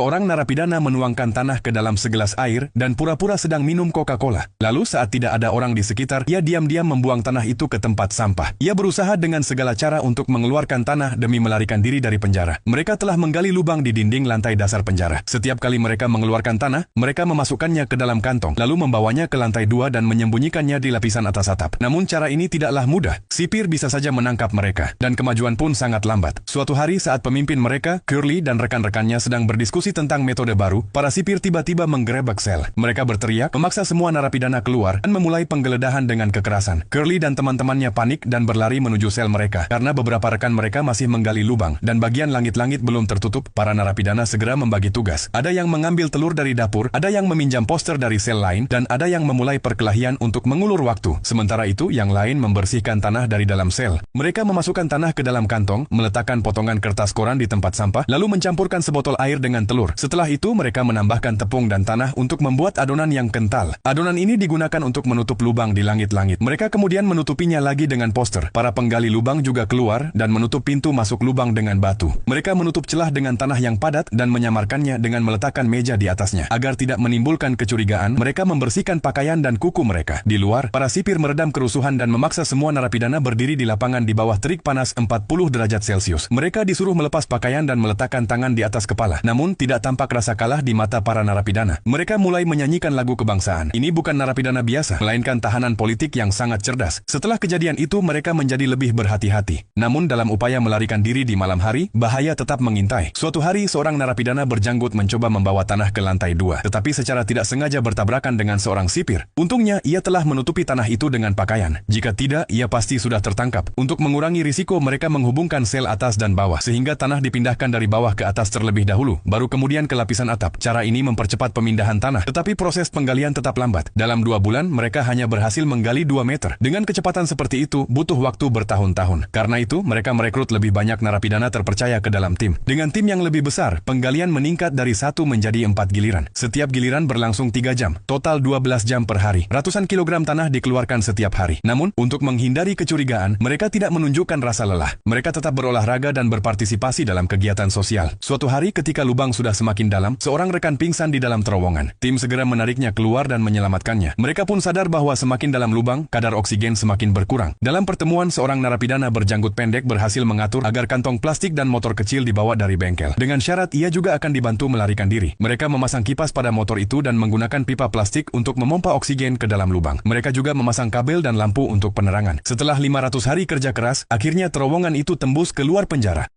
Seorang narapidana menuangkan tanah ke dalam segelas air dan pura-pura sedang minum Coca-Cola. Lalu saat tidak ada orang di sekitar, ia diam-diam membuang tanah itu ke tempat sampah. Ia berusaha dengan segala cara untuk mengeluarkan tanah demi melarikan diri dari penjara. Mereka telah menggali lubang di dinding lantai dasar penjara. Setiap kali mereka mengeluarkan tanah, mereka memasukkannya ke dalam kantong, lalu membawanya ke lantai 2 dan menyembunyikannya di lapisan atas atap. Namun cara ini tidaklah mudah. Sipir bisa saja menangkap mereka, dan kemajuan pun sangat lambat. Suatu hari saat pemimpin mereka, Curly dan rekan-rekannya sedang berdiskusi tentang metode baru, para sipir tiba-tiba menggerebek sel. Mereka berteriak, memaksa semua narapidana keluar, dan memulai penggeledahan dengan kekerasan. Curly dan teman-temannya panik dan berlari menuju sel mereka, karena beberapa rekan mereka masih menggali lubang, dan bagian langit-langit belum tertutup. Para narapidana segera membagi tugas. Ada yang mengambil telur dari dapur, ada yang meminjam poster dari sel lain, dan ada yang memulai perkelahian untuk mengulur waktu. Sementara itu, yang lain membersihkan tanah dari dalam sel. Mereka memasukkan tanah ke dalam kantong, meletakkan potongan kertas koran di tempat sampah, lalu mencampurkan sebotol air dengan telur. Setelah itu mereka menambahkan tepung dan tanah untuk membuat adonan yang kental. Adonan ini digunakan untuk menutup lubang di langit-langit. Mereka kemudian menutupinya lagi dengan poster. Para penggali lubang juga keluar dan menutup pintu masuk lubang dengan batu. Mereka menutup celah dengan tanah yang padat dan menyamarkannya dengan meletakkan meja di atasnya. Agar tidak menimbulkan kecurigaan, mereka membersihkan pakaian dan kuku mereka. Di luar, para sipir meredam kerusuhan dan memaksa semua narapidana berdiri di lapangan di bawah terik panas 40 derajat Celcius. Mereka disuruh melepas pakaian dan meletakkan tangan di atas kepala. Namun, tidak tampak rasa kalah di mata para narapidana. Mereka mulai menyanyikan lagu kebangsaan. Ini bukan narapidana biasa, melainkan tahanan politik yang sangat cerdas. Setelah kejadian itu, mereka menjadi lebih berhati-hati. Namun, dalam upaya melarikan diri di malam hari, bahaya tetap mengintai. Suatu hari, seorang narapidana berjanggut mencoba membawa tanah ke lantai 2, tetapi secara tidak sengaja bertabrakan dengan seorang sipir. Untungnya, ia telah menutupi tanah itu dengan pakaian. Jika tidak, ia pasti sudah tertangkap. Untuk mengurangi risiko, mereka menghubungkan sel atas dan bawah, sehingga tanah dipindahkan dari bawah ke atas terlebih dahulu, baru kemudian ke lapisan atap. Cara ini mempercepat pemindahan tanah, tetapi proses penggalian tetap lambat. Dalam 2 bulan, mereka hanya berhasil menggali 2 meter. Dengan kecepatan seperti itu, butuh waktu bertahun-tahun. Karena itu, mereka merekrut lebih banyak narapidana terpercaya ke dalam tim. Dengan tim yang lebih besar, penggalian meningkat dari 1 menjadi 4 giliran. Setiap giliran berlangsung 3 jam, total 12 jam per hari. Ratusan kilogram tanah dikeluarkan setiap hari. Namun, untuk menghindari kecurigaan, mereka tidak menunjukkan rasa lelah. Mereka tetap berolahraga dan berpartisipasi dalam kegiatan sosial. Suatu hari ketika lubang sudah semakin dalam, seorang rekan pingsan di dalam terowongan. Tim segera menariknya keluar dan menyelamatkannya. Mereka pun sadar bahwa semakin dalam lubang, kadar oksigen semakin berkurang. Dalam pertemuan, seorang narapidana berjanggut pendek berhasil mengatur agar kantong plastik dan motor kecil dibawa dari bengkel. Dengan syarat ia juga akan dibantu melarikan diri. Mereka memasang kipas pada motor itu dan menggunakan pipa plastik untuk memompa oksigen ke dalam lubang. Mereka juga memasang kabel dan lampu untuk penerangan. Setelah 500 hari kerja keras, akhirnya terowongan itu tembus keluar penjara.